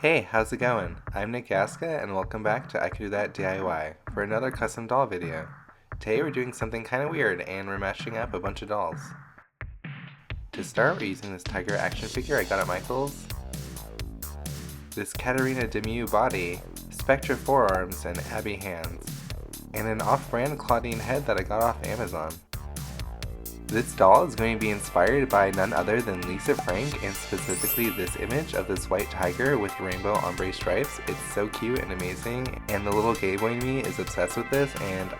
Hey, how's it going? I'm Nick Gaska, and welcome back to I Could Do That DIY for another custom doll video. Today we're doing something kind of weird, and we're mashing up a bunch of dolls. To start, we're using this tiger action figure I got at Michael's, this CATRINE DEMEW body, SPECTRA forearms and Abby hands, and an off-brand Claudine head that I got off Amazon. This doll is going to be inspired by none other than Lisa Frank, and specifically this image of this white tiger with rainbow ombre stripes. It's so cute and amazing, and the little gay boy in me is obsessed with this, and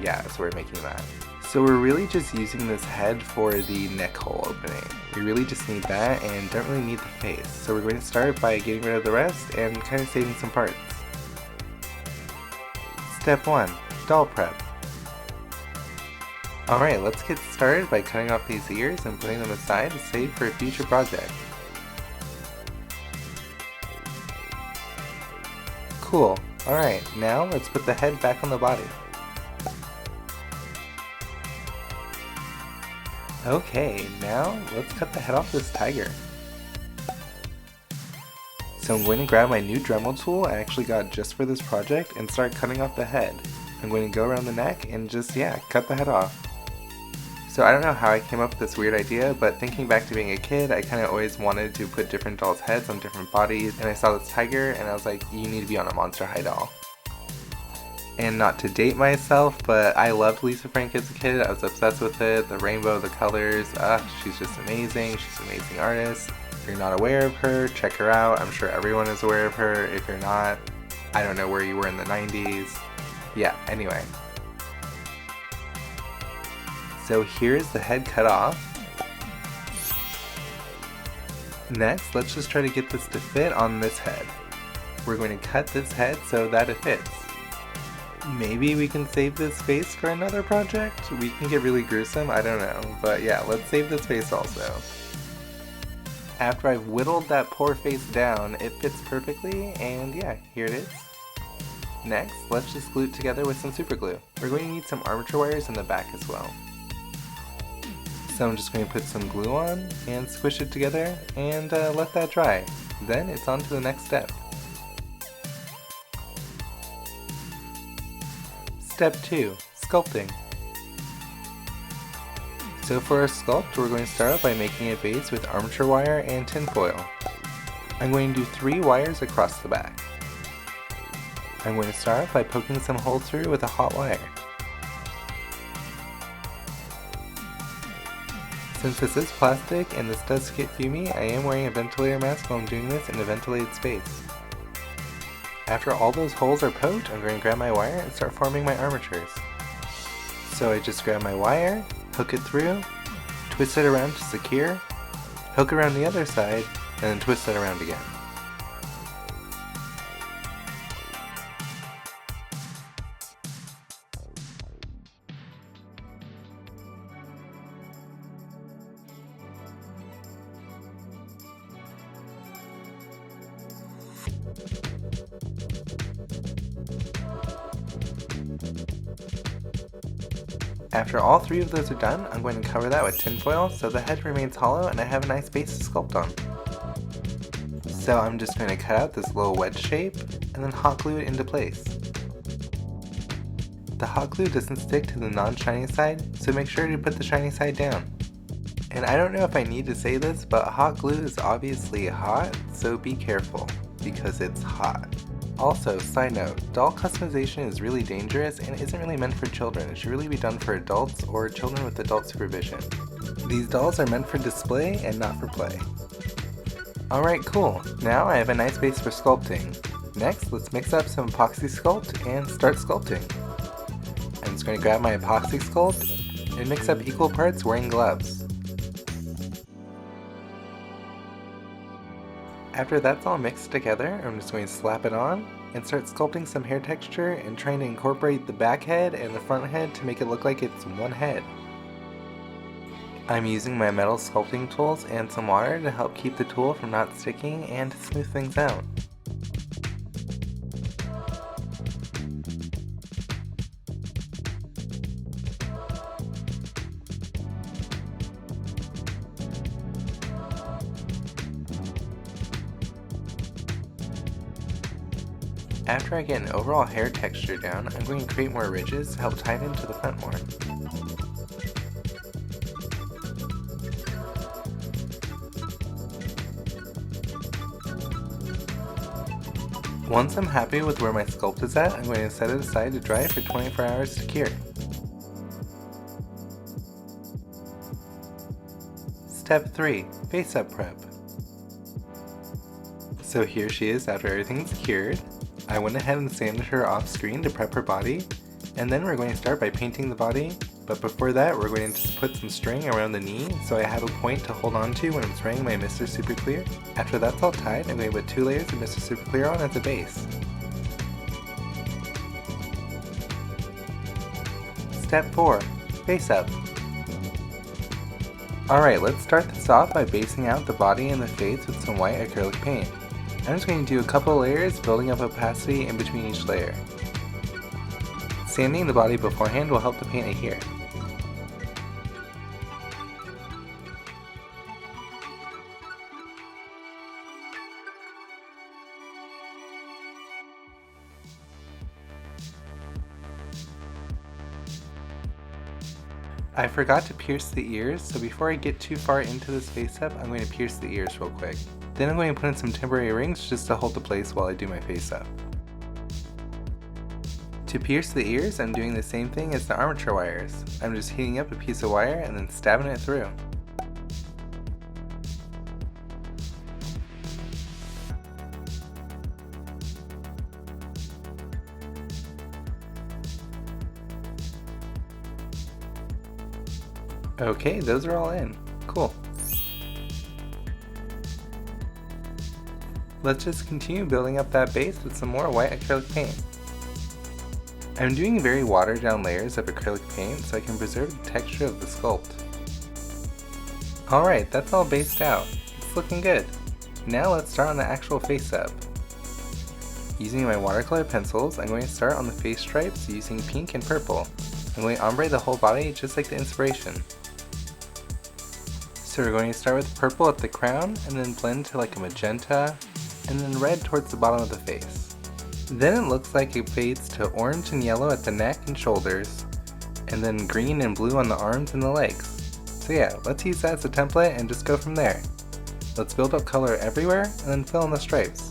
yeah, so we're making that. So we're really just using this head for the neck hole opening. We really just need that and don't really need the face. So we're going to start by getting rid of the rest and kind of saving some parts. Step 1. Doll prep. Alright, let's get started by cutting off these ears and putting them aside to save for a future project. Cool. Alright, now let's put the head back on the body. Okay, now let's cut the head off this tiger. So I'm going to grab my new Dremel tool I actually got just for this project and start cutting off the head. I'm going to go around the neck and just, cut the head off. So I don't know how I came up with this weird idea, but thinking back to being a kid, I kind of always wanted to put different dolls' heads on different bodies, and I saw this tiger and I was like, you need to be on a Monster High doll. And not to date myself, but I loved Lisa Frank as a kid. I was obsessed with it, the rainbow, the colors, she's just amazing, she's an amazing artist. If you're not aware of her, check her out. I'm sure everyone is aware of her. If you're not, I don't know where you were in the 90s. Yeah, anyway. So here's the head cut off. Next, let's just try to get this to fit on this head. We're going to cut this head so that it fits. Maybe we can save this face for another project? We can get really gruesome, I don't know. But yeah, let's save this face also. After I've whittled that poor face down, it fits perfectly, and yeah, here it is. Next, let's just glue it together with some super glue. We're going to need some armature wires in the back as well. So I'm just going to put some glue on and squish it together and let that dry. Then it's on to the next step. Step 2. Sculpting. So for our sculpt, we're going to start out by making a base with armature wire and tin foil. I'm going to do 3 wires across the back. I'm going to start by poking some holes through with a hot wire. Since this is plastic and this does get fumy, I am wearing a ventilator mask while I'm doing this in a ventilated space. After all those holes are poked, I'm going to grab my wire and start forming my armatures. So I just grab my wire, hook it through, twist it around to secure, hook around the other side, and then twist it around again. After all 3 of those are done, I'm going to cover that with tin foil so the head remains hollow and I have a nice base to sculpt on. So I'm just going to cut out this little wedge shape and then hot glue it into place. The hot glue doesn't stick to the non-shiny side, so make sure to put the shiny side down. And I don't know if I need to say this, but hot glue is obviously hot, so be careful, because it's hot. Also, side note, doll customization is really dangerous and isn't really meant for children. It should really be done for adults or children with adult supervision. These dolls are meant for display and not for play. Alright, cool. Now I have a nice base for sculpting. Next, let's mix up some epoxy sculpt and start sculpting. I'm just going to grab my epoxy sculpt and mix up equal parts wearing gloves. After that's all mixed together, I'm just going to slap it on and start sculpting some hair texture and trying to incorporate the back head and the front head to make it look like it's one head. I'm using my metal sculpting tools and some water to help keep the tool from not sticking and to smooth things out. After I get an overall hair texture down, I'm going to create more ridges to help tie it into the front more. Once I'm happy with where my sculpt is at, I'm going to set it aside to dry for 24 hours to cure. Step 3. Face up prep. So here she is after everything's cured. I went ahead and sanded her off screen to prep her body, and then we're going to start by painting the body, but before that we're going to just put some string around the knee so I have a point to hold on to when I'm spraying my Mr. Super Clear. After that's all tied, I'm going to put 2 layers of Mr. Super Clear on as a base. Step 4. Face up. Alright, let's start this off by basing out the body and the face with some white acrylic paint. I'm just going to do a couple layers, building up opacity in between each layer. Sanding the body beforehand will help the paint adhere. I forgot to pierce the ears, so before I get too far into this face up, I'm going to pierce the ears real quick. Then I'm going to put in some temporary rings just to hold the place while I do my face up. To pierce the ears, I'm doing the same thing as the armature wires. I'm just heating up a piece of wire and then stabbing it through. Okay, those are all in. Cool. Let's just continue building up that base with some more white acrylic paint. I'm doing very watered down layers of acrylic paint so I can preserve the texture of the sculpt. Alright, that's all based out. It's looking good. Now let's start on the actual face up. Using my watercolor pencils, I'm going to start on the face stripes using pink and purple. I'm going to ombre the whole body just like the inspiration. So we're going to start with purple at the crown, and then blend to like a magenta, and then red towards the bottom of the face. Then it looks like it fades to orange and yellow at the neck and shoulders, and then green and blue on the arms and the legs. So yeah, let's use that as a template and just go from there. Let's build up color everywhere, and then fill in the stripes.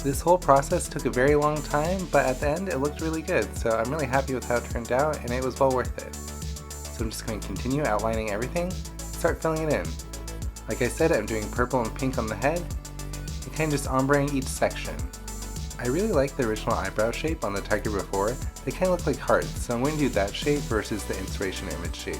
This whole process took a very long time, but at the end it looked really good, so I'm really happy with how it turned out, and it was well worth it. So I'm just going to continue outlining everything, start filling it in. Like I said, I'm doing purple and pink on the head, and kind of just ombreing each section. I really like the original eyebrow shape on the tiger before. They kind of look like hearts, so I'm going to do that shape versus the inspiration image shape.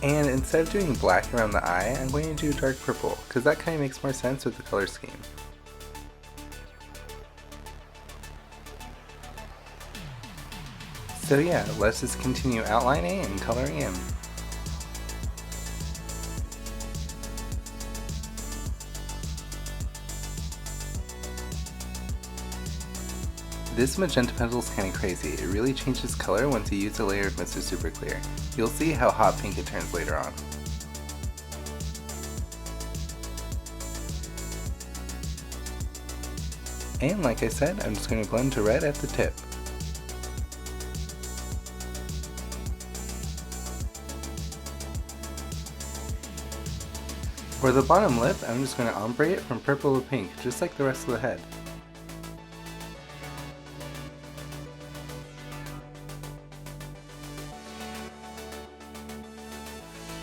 And instead of doing black around the eye, I'm going to do dark purple, because that kind of makes more sense with the color scheme. So yeah, let's just continue outlining and coloring in. This magenta pencil is kind of crazy. It really changes color once you use a layer of Mr. Super Clear. You'll see how hot pink it turns later on. And like I said, I'm just going to blend to red at the tip. For the bottom lip, I'm just going to ombre it from purple to pink, just like the rest of the head.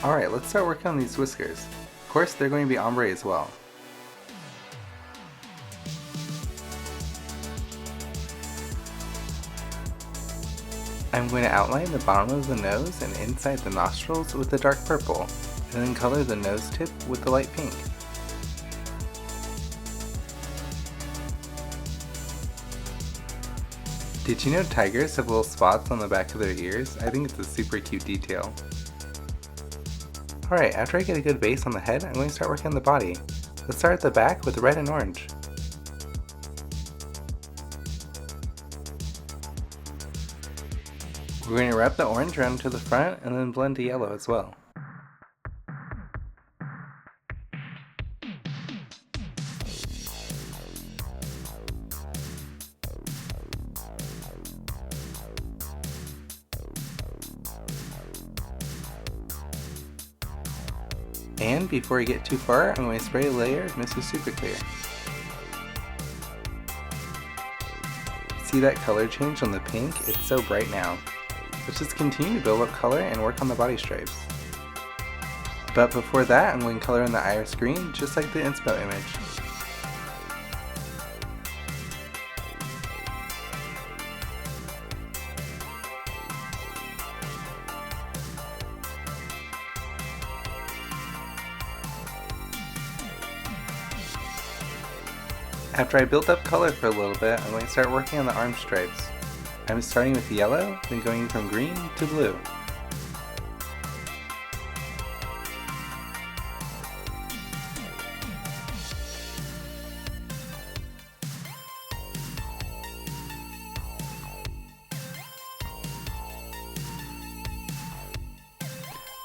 Alright, let's start working on these whiskers. Of course, they're going to be ombre as well. I'm going to outline the bottom of the nose and inside the nostrils with the dark purple, and then color the nose tip with the light pink. Did you know tigers have little spots on the back of their ears? I think it's a super cute detail. Alright, after I get a good base on the head, I'm going to start working on the body. Let's start at the back with red and orange. We're going to wrap the orange around to the front and then blend the yellow as well. And before I get too far, I'm going to spray a layer of Mr. Super Clear. See that color change on the pink? It's so bright now. Let's just continue to build up color and work on the body stripes. But before that, I'm going to color in the iris green, just like the inspo image. After I built up color for a little bit, I'm going to start working on the arm stripes. I'm starting with yellow, then going from green to blue.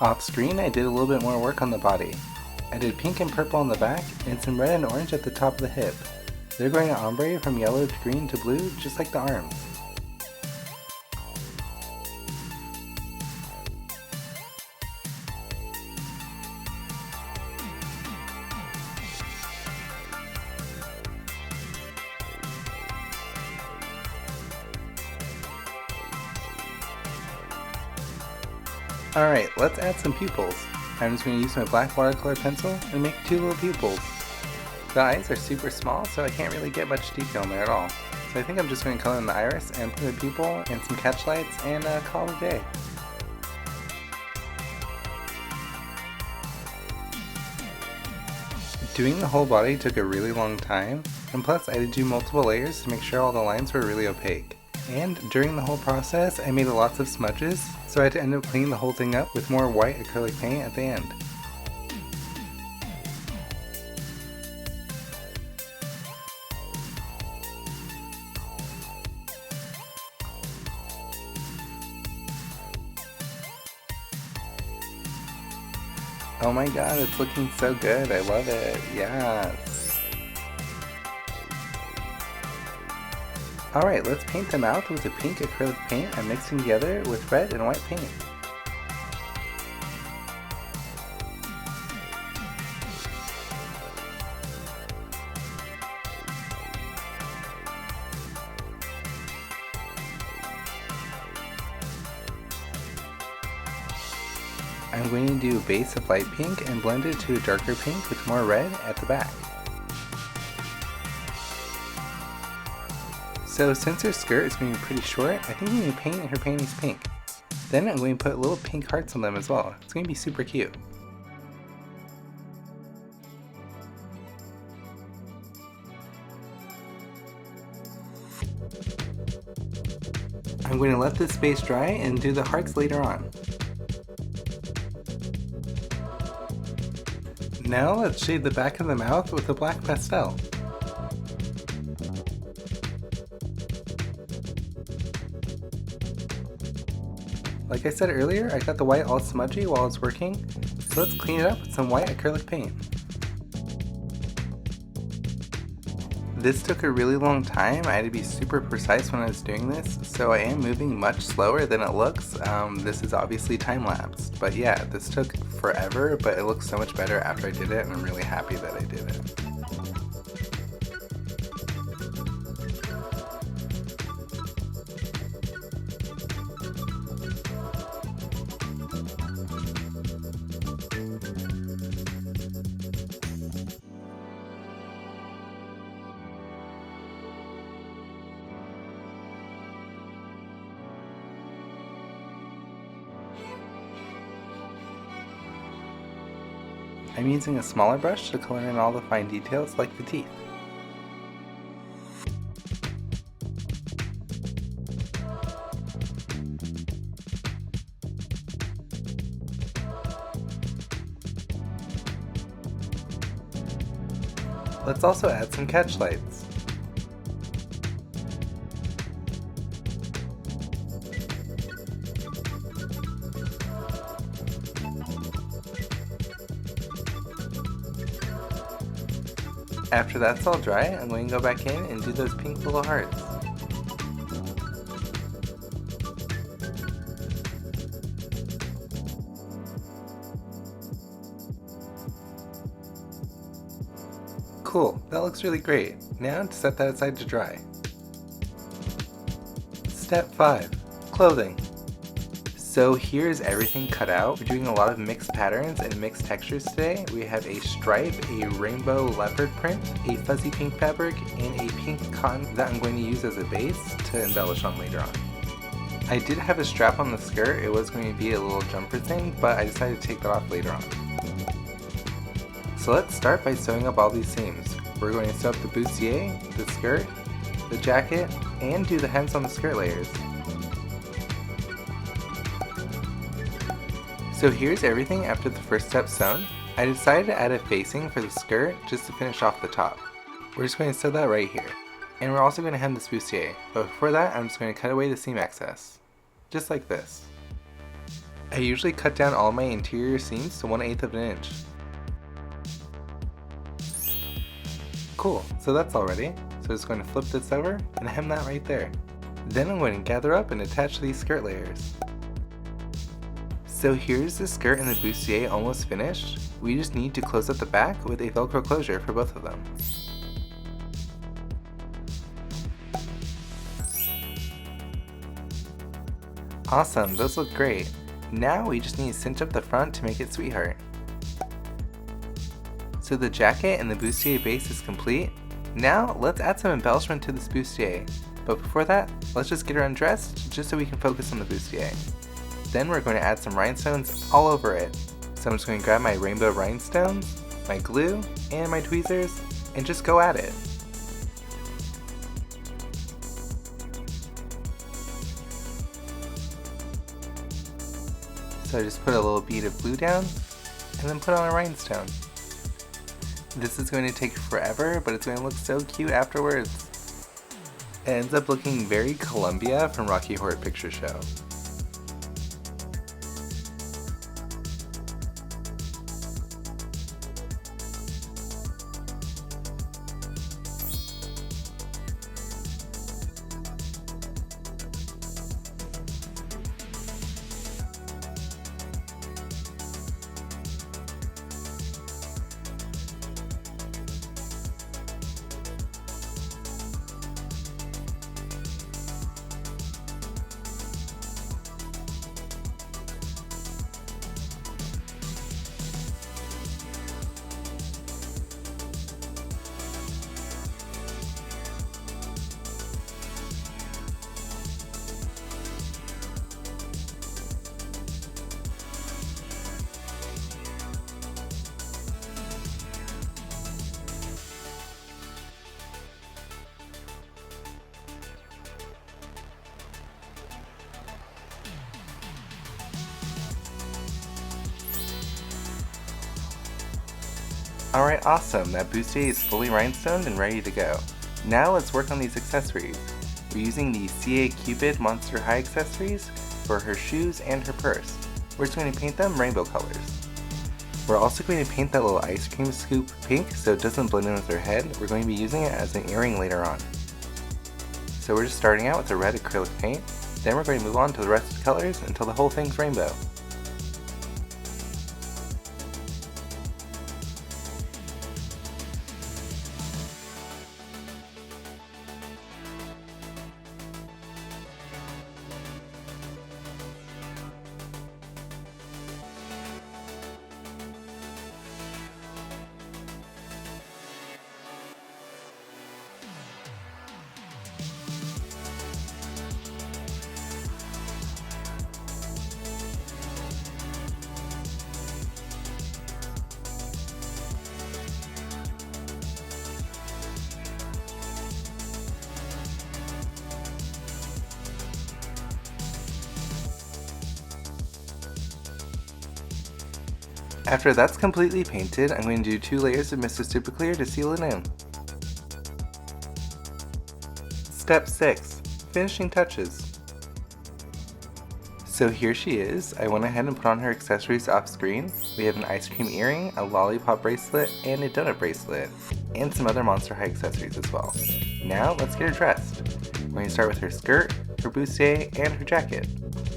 Off screen, I did a little bit more work on the body. I did pink and purple on the back, and some red and orange at the top of the hip. They're going to ombre from yellow to green to blue, just like the arms. Alright, let's add some pupils. I'm just going to use my black watercolor pencil and make 2 little pupils. The eyes are super small, so I can't really get much detail in there at all. So I think I'm just going to color in the iris and put a pupil and some catch lights and call it a day. Doing the whole body took a really long time, and plus I had to do multiple layers to make sure all the lines were really opaque. And during the whole process, I made lots of smudges, so I had to end up cleaning the whole thing up with more white acrylic paint at the end. Oh my god, it's looking so good. I love it. Yes. Alright, let's paint the mouth with the pink acrylic paint I'm mixing together with red and white paint. I'm going to do a base of light pink and blend it to a darker pink with more red at the back. So since her skirt is going to be pretty short, I think I'm going to paint her panties pink. Then I'm going to put little pink hearts on them as well. It's going to be super cute. I'm going to let this base dry and do the hearts later on. Now let's shade the back of the mouth with a black pastel. Like I said earlier, I got the white all smudgy while I was working, so let's clean it up with some white acrylic paint. This took a really long time. I had to be super precise when I was doing this, so I am moving much slower than it looks. This is obviously time-lapsed, but yeah, this took forever, but it looks so much better after I did it, and I'm really happy that I did it. I'm using a smaller brush to color in all the fine details like the teeth. Let's also add some catch lights. After that's all dry, I'm going to go back in and do those pink little hearts. Cool, that looks really great. Now to set that aside to dry. Step 5. Clothing. So here's everything cut out. We're doing a lot of mixed patterns and mixed textures today. We have a stripe, a rainbow leopard print, a fuzzy pink fabric, and a pink cotton that I'm going to use as a base to embellish on later on. I did have a strap on the skirt. It was going to be a little jumper thing, but I decided to take that off later on. So let's start by sewing up all these seams. We're going to sew up the bustier, the skirt, the jacket, and do the hems on the skirt layers. So here's everything after the first step sewn. I decided to add a facing for the skirt just to finish off the top. We're just going to sew that right here. And we're also going to hem this bustier, but before that I'm just going to cut away the seam excess. Just like this. I usually cut down all my interior seams to 1/8 of an inch. Cool, so that's all ready. So I'm just going to flip this over and hem that right there. Then I'm going to gather up and attach these skirt layers. So here's the skirt and the bustier almost finished. We just need to close up the back with a Velcro closure for both of them. Awesome, those look great. Now we just need to cinch up the front to make it sweetheart. So the jacket and the bustier base is complete. Now let's add some embellishment to this bustier. But before that, let's just get her undressed just so we can focus on the bustier. Then we're going to add some rhinestones all over it. So I'm just going to grab my rainbow rhinestones, my glue, and my tweezers, and just go at it. So I just put a little bead of glue down, and then put on a rhinestone. This is going to take forever, but it's going to look so cute afterwards. It ends up looking very Columbia from Rocky Horror Picture Show. Alright, awesome, that bustier is fully rhinestoned and ready to go. Now let's work on these accessories. We're using the CA Cupid Monster High accessories for her shoes and her purse. We're just going to paint them rainbow colors. We're also going to paint that little ice cream scoop pink so it doesn't blend in with her head. We're going to be using it as an earring later on. So we're just starting out with a red acrylic paint, then we're going to move on to the rest of the colors until the whole thing's rainbow. After that's completely painted, I'm going to do 2 layers of Mr. Super Clear to seal it in. Step 6. Finishing touches. So here she is. I went ahead and put on her accessories off screen. We have an ice cream earring, a lollipop bracelet, and a donut bracelet, and some other Monster High accessories as well. Now let's get her dressed. We're going to start with her skirt, her bustier, and her jacket.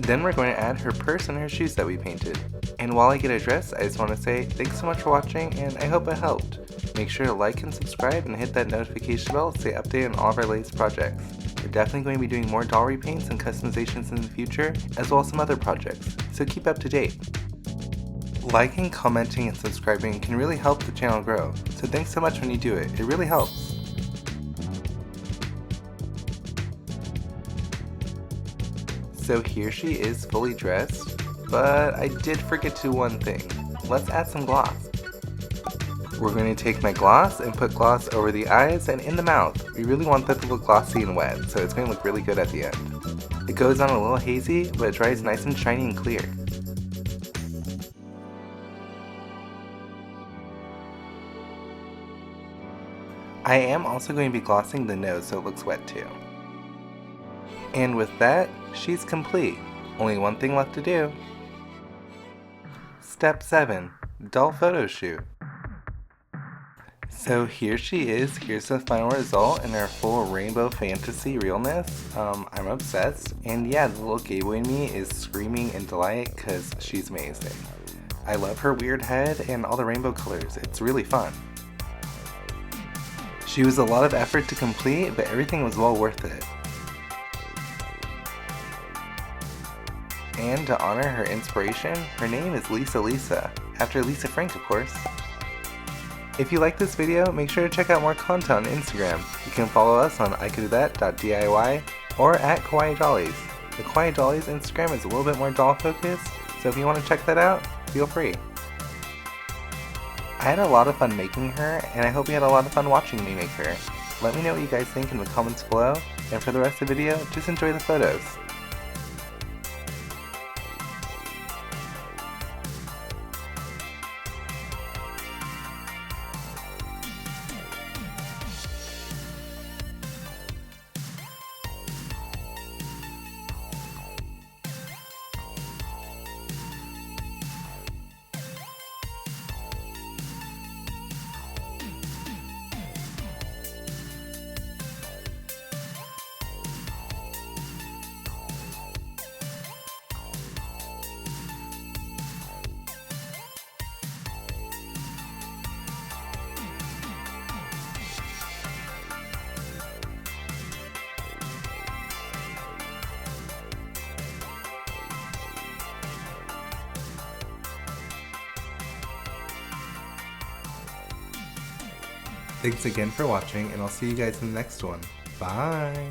Then we're going to add her purse and her shoes that we painted. And while I get her dressed, I just want to say thanks so much for watching, and I hope it helped. Make sure to like and subscribe and hit that notification bell to stay updated on all of our latest projects. We're definitely going to be doing more doll repaints and customizations in the future, as well as some other projects, so keep up to date. Liking, commenting, and subscribing can really help the channel grow, so thanks so much when you do it. It really helps. So here she is fully dressed, but I did forget to do one thing. Let's add some gloss. We're going to take my gloss and put gloss over the eyes and in the mouth. We really want that to look glossy and wet, so it's going to look really good at the end. It goes on a little hazy, but it dries nice and shiny and clear. I am also going to be glossing the nose so it looks wet too. And with that, she's complete. Only one thing left to do. Step 7. Doll photo shoot. So here she is. Here's the final result in her full rainbow fantasy realness. I'm obsessed. And yeah, the little gay boy in me is screaming in delight because she's amazing. I love her weird head and all the rainbow colors. It's really fun. She was a lot of effort to complete, but everything was well worth it. And to honor her inspiration, her name is Lisa, after Lisa Frank of course. If you like this video, make sure to check out more content on Instagram. You can follow us on ICOULDTHAT.DIY or at Kawaii Dollies. The Kawaii Dollies Instagram is a little bit more doll focused, so if you want to check that out, feel free. I had a lot of fun making her, and I hope you had a lot of fun watching me make her. Let me know what you guys think in the comments below, and for the rest of the video, just enjoy the photos. Thanks again for watching, and I'll see you guys in the next one. Bye!